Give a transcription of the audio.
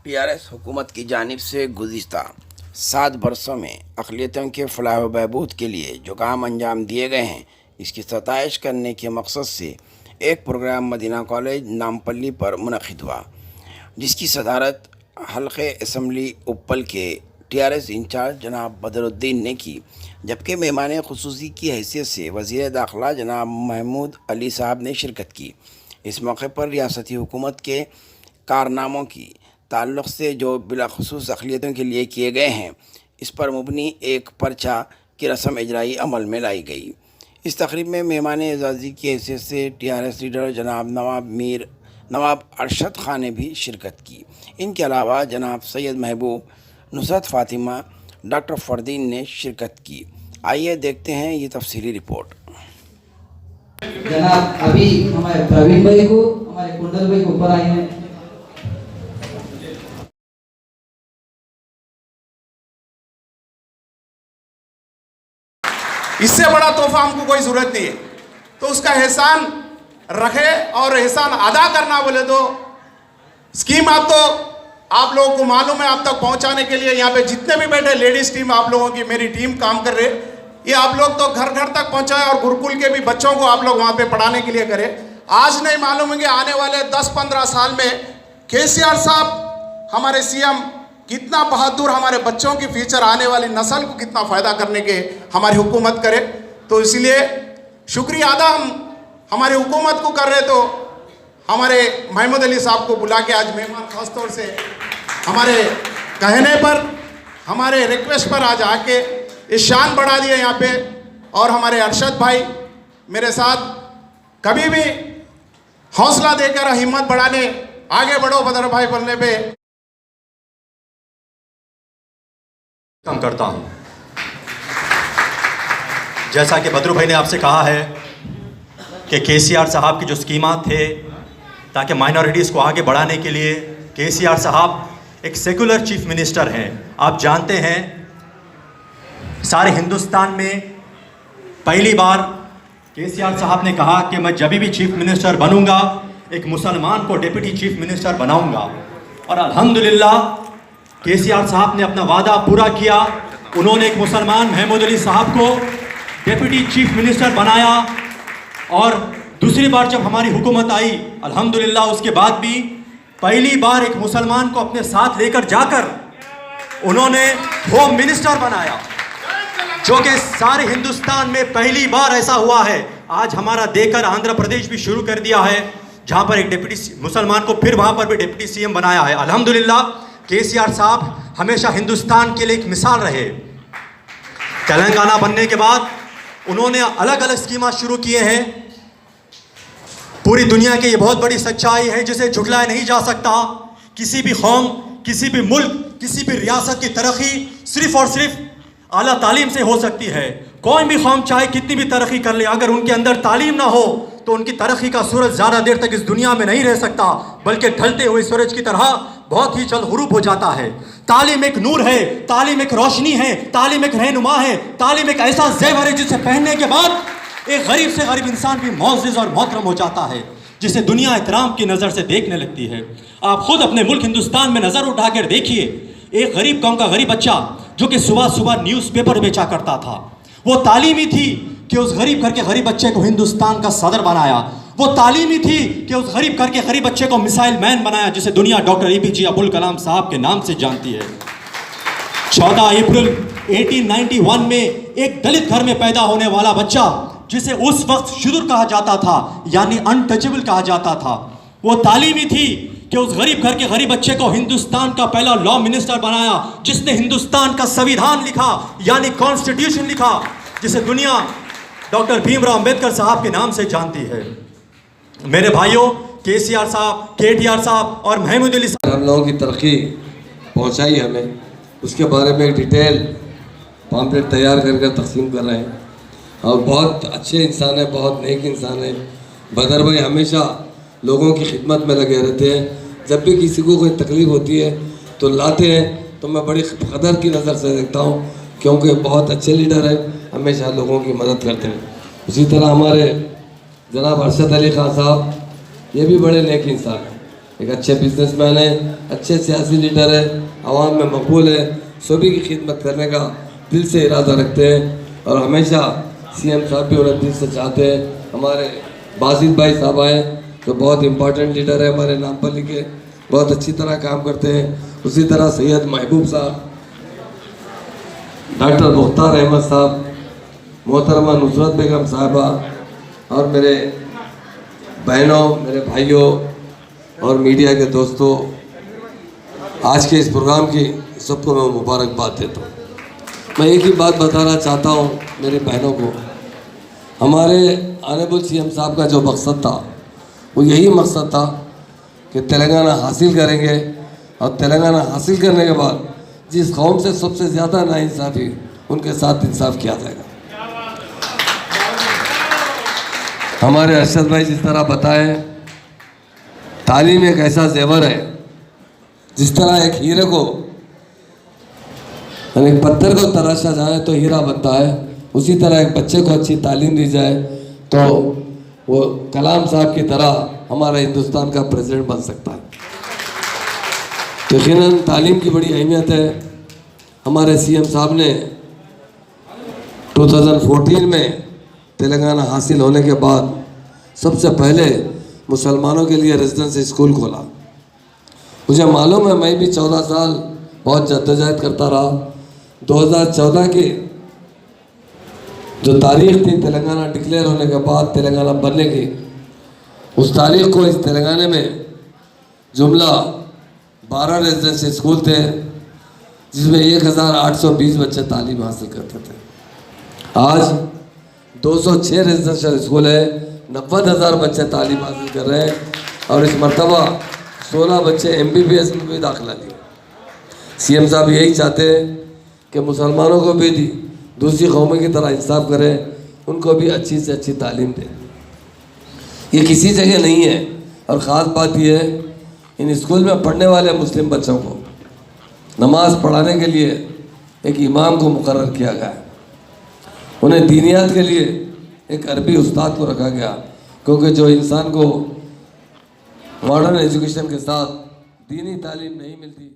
TRS हुकूमत की जानिब से गुज़िश्ता 7 बरसों में अक़लियतों के फलाह व बहबूद के लिए जो काम अंजाम दिए गए हैं, इसकी सताइश करने के मकसद से एक प्रोग्राम मदीना कॉलेज नामपल्ली पर मुनक़िद हुआ, जिसकी सदारत हल्क़े असम्बली उप्पल के टीआरएस इंचार्ज जनाब बदरुद्दीन ने की, जबकि मेहमान ख़ुसूसी की हैसियत से वज़ीर दाखिला जनाब महमूद अली साहब ने शिरकत की। इस मौके पर रियासती हुकूमत के कारनामों की ताल्लुक़ से जो बिलाख़ुसूस अक़लियतों के लिए किए गए हैं, इस पर मुबनी एक पर्चा की रस्म इजराई अमल में लाई गई। इस तक़रीब में मेहमान एज़ाज़ी की हैसियत से टीआरएस लीडर जनाब नवाब अरशद ख़ान ने भी शिरकत की। इनके अलावा जनाब सैयद महबूब, नुसरत फ़ातिमा, डॉक्टर फ़रदीन ने शिरकत की। आइए देखते हैं ये तफसीली रिपोर्ट। जनाब अभी हमारे प्रवीण भाई को, हमारे कुंडल भाई को ऊपर आए हैं। इससे बड़ा तोहफा हमको कोई जरूरत नहीं है, तो उसका एहसान रखे और एहसान अदा करना बोले तो स्कीम आप लोगों को मालूम है, आप तक पहुंचाने के लिए यहाँ पे जितने भी बैठे लेडीज टीम आप लोगों की, मेरी टीम काम कर रहे, ये आप लोग तो घर घर तक पहुंचाए और गुरुकुल के भी बच्चों को आप लोग वहाँ पे पढ़ाने के लिए करें। आज नहीं मालूम है कि आने वाले 10-15 साल में केसीआर साहब हमारे सीएम कितना बहादुर हमारे बच्चों की फ्यूचर आने वाली नस्ल को कितना फ़ायदा करने के हमारी हुकूमत करे। तो इसलिए शुक्रिया अदा हम हमारी हुकूमत को कर रहे, तो हमारे महमूद अली साहब को बुला के आज मेहमान खास तौर से हमारे कहने पर, हमारे रिक्वेस्ट पर आज आके इस शान बढ़ा दिया यहाँ पे। और हमारे अरशद भाई मेरे साथ कभी भी हौसला देकर हिम्मत बढ़ाने, आगे बढ़ो बदर भाई बोलने पे काम करता हूं। जैसा कि बदरू भाई ने आपसे कहा है कि केसीआर साहब की जो स्कीमात थे ताकि माइनॉरिटीज़ को आगे बढ़ाने के लिए, केसीआर साहब एक सेकुलर चीफ मिनिस्टर हैं। आप जानते हैं सारे हिंदुस्तान में पहली बार केसीआर साहब ने कहा कि मैं जब भी चीफ मिनिस्टर बनूंगा एक मुसलमान को डिप्टी चीफ मिनिस्टर बनाऊंगा, और अल्हम्दुलिल्लाह केसीआर साहब ने अपना वादा पूरा किया। उन्होंने एक मुसलमान महमूद अली साहब को डिप्टी चीफ मिनिस्टर बनाया, और दूसरी बार जब हमारी हुकूमत आई अल्हम्दुलिल्लाह उसके बाद भी पहली बार एक मुसलमान को अपने साथ लेकर जाकर उन्होंने होम मिनिस्टर बनाया, जो कि सारे हिंदुस्तान में पहली बार ऐसा हुआ है। आज हमारा देकर आंध्र प्रदेश भी शुरू कर दिया है, जहां पर एक डिप्टी मुसलमान को फिर वहां पर भी डिप्टी सीएम बनाया है। अल्हम्दुलिल्लाह केसीआर साहब हमेशा हिंदुस्तान के लिए एक मिसाल रहे। तेलंगाना बनने के बाद उन्होंने अलग अलग स्कीम शुरू किए हैं। पूरी दुनिया की ये बहुत बड़ी सच्चाई है जिसे झुठलाया नहीं जा सकता। किसी भी कौम, किसी भी मुल्क, किसी भी रियासत की तरक्की सिर्फ और सिर्फ आला तालीम से हो सकती है। कोई भी कौम चाहे कितनी भी तरक्की कर ले, अगर उनके अंदर तालीम ना हो तो उनकी तरक्की का सूरज ज़्यादा देर तक इस दुनिया में नहीं रह सकता, बल्कि ढलते हुए सूरज की तरह बहुत ही जल्द गुरूब हो जाता है। तालीम एक नूर है, तालीम एक रोशनी है, तालीम एक रहनुमा है, तालीम एक ऐसा ज़ेवर है जिसे पहनने के बाद एक गरीब से गरीब इंसान भी मोअज़्ज़िज़ और मोहतरम हो जाता है, जिसे दुनिया एहतराम की नज़र से देखने लगती है। आप खुद अपने मुल्क हिंदुस्तान में नज़र उठाकर देखिए, एक गरीब कौम का गरीब बच्चा जो कि सुबह सुबह न्यूज़पेपर बेचा करता था, वो तालीमी थी कि उस गरीब घर के गरीब बच्चे को हिंदुस्तान का सदर बनाया। वो तालीमी थी कि उस गरीब घर के गरीब बच्चे को मिसाइल मैन बनाया, जिसे दुनिया डॉक्टर APJ अब्दुल कलाम साहब के नाम से जानती है। 14 अप्रैल 1891 में एक दलित घर में पैदा होने वाला बच्चा, जिसे उस वक्त शुदूर कहा जाता था, यानी अनटचेबल कहा जाता था, वो तालीमी थी कि उस गरीब घर के गरीब बच्चे को हिंदुस्तान का पहला लॉ मिनिस्टर बनाया, जिसने हिंदुस्तान का संविधान लिखा, यानी कॉन्स्टिट्यूशन लिखा, जिसे दुनिया डॉक्टर भीमराव अंबेडकर साहब के नाम से जानती है। मेरे भाइयों, केसीआर साहब, KTR साहब और महमूद अली साहब हम लोगों की तरक्की पहुंचाई हमें, उसके बारे में डिटेल पम्पलेट तैयार करके तकसीम कर रहे हैं, और बहुत अच्छे इंसान है, बहुत नेक इंसान है। बदर भाई हमेशा लोगों की खिदमत में लगे रहते हैं। जब भी किसी को कोई तकलीफ़ होती है तो लाते हैं, तो मैं बड़ी कदर की नज़र से देखता हूँ, क्योंकि बहुत अच्छे लीडर हैं, हमेशा लोगों की मदद करते हैं। उसी तरह हमारे जनाब अरशद अली खान साहब, ये भी बड़े नेक इंसान हैं। एक अच्छे बिजनेसमैन है, अच्छे सियासी लीडर है, आवाम में मकबूल है, सभी की खिदमत करने का दिल से इरादा रखते हैं और हमेशा सीएम साहब भी उन्हें दिल से चाहते हैं। हमारे बासित भाई साहब आए तो बहुत इम्पोर्टेंट लीडर है, हमारे नाम पर लिखे, बहुत अच्छी तरह काम करते हैं। उसी तरह सैयद महबूब साहब, डॉक्टर मुख्तार अहमद साहब, मोहतरमा नुसरत बेगम साहिबा और मेरे बहनों, मेरे भाइयों और मीडिया के दोस्तों, आज के इस प्रोग्राम की सबको मैं मुबारकबाद देता हूँ। मैं एक ही बात बताना चाहता हूँ मेरे बहनों को, हमारे ऑनरेबल सीएम साहब का जो मकसद था वो यही मकसद था कि तेलंगाना हासिल करेंगे और तेलंगाना हासिल करने के बाद जिस कौम से सबसे ज़्यादा नाइंसाफ़ी, उनके साथ इंसाफ किया जाएगा। हमारे अरशद भाई जिस तरह बताएं, तालीम एक ऐसा जेवर है, जिस तरह एक हीरे को यानी पत्थर को तराशा जाए तो हीरा बनता है, उसी तरह एक बच्चे को अच्छी तालीम दी जाए तो वो कलाम साहब की तरह हमारा हिंदुस्तान का प्रेसिडेंट बन सकता है। तो यकीनन तालीम की बड़ी अहमियत है। हमारे सीएम साहब ने 2014 में तेलंगाना हासिल होने के बाद सबसे पहले मुसलमानों के लिए रेजिडेंसी स्कूल खोला। मुझे मालूम है, मैं भी 14 साल बहुत जद्दोजहद करता रहा। 2014 की जो तारीख थी तेलंगाना डिक्लेयर होने के बाद, तेलंगाना बनने की, उस तारीख को इस तेलंगाना में जुमला 12 रेजिडेंसी स्कूल थे, जिसमें 1820 बच्चे तालीम हासिल करते थे। आज 206 रेजिडेंशियल स्कूल है, 90,000 बच्चे तालीम हासिल कर रहे हैं और इस मरतबा 16 बच्चे MBBS में भी दाखिला लिए। सीएम साहब यही चाहते हैं कि मुसलमानों को भी दूसरी कौमों की तरह इंसाफ करें, उनको भी अच्छी से अच्छी तालीम दें। ये किसी जगह नहीं है और ख़ास बात यह है, इन स्कूल में पढ़ने वाले मुस्लिम बच्चों को नमाज पढ़ाने के लिए एक इमाम को मुकर्रर किया गया है। उन्हें दीनियात के लिए एक अरबी उस्ताद को रखा गया, क्योंकि जो इंसान को मॉडर्न एजुकेशन के साथ दीनी तालीम नहीं मिलती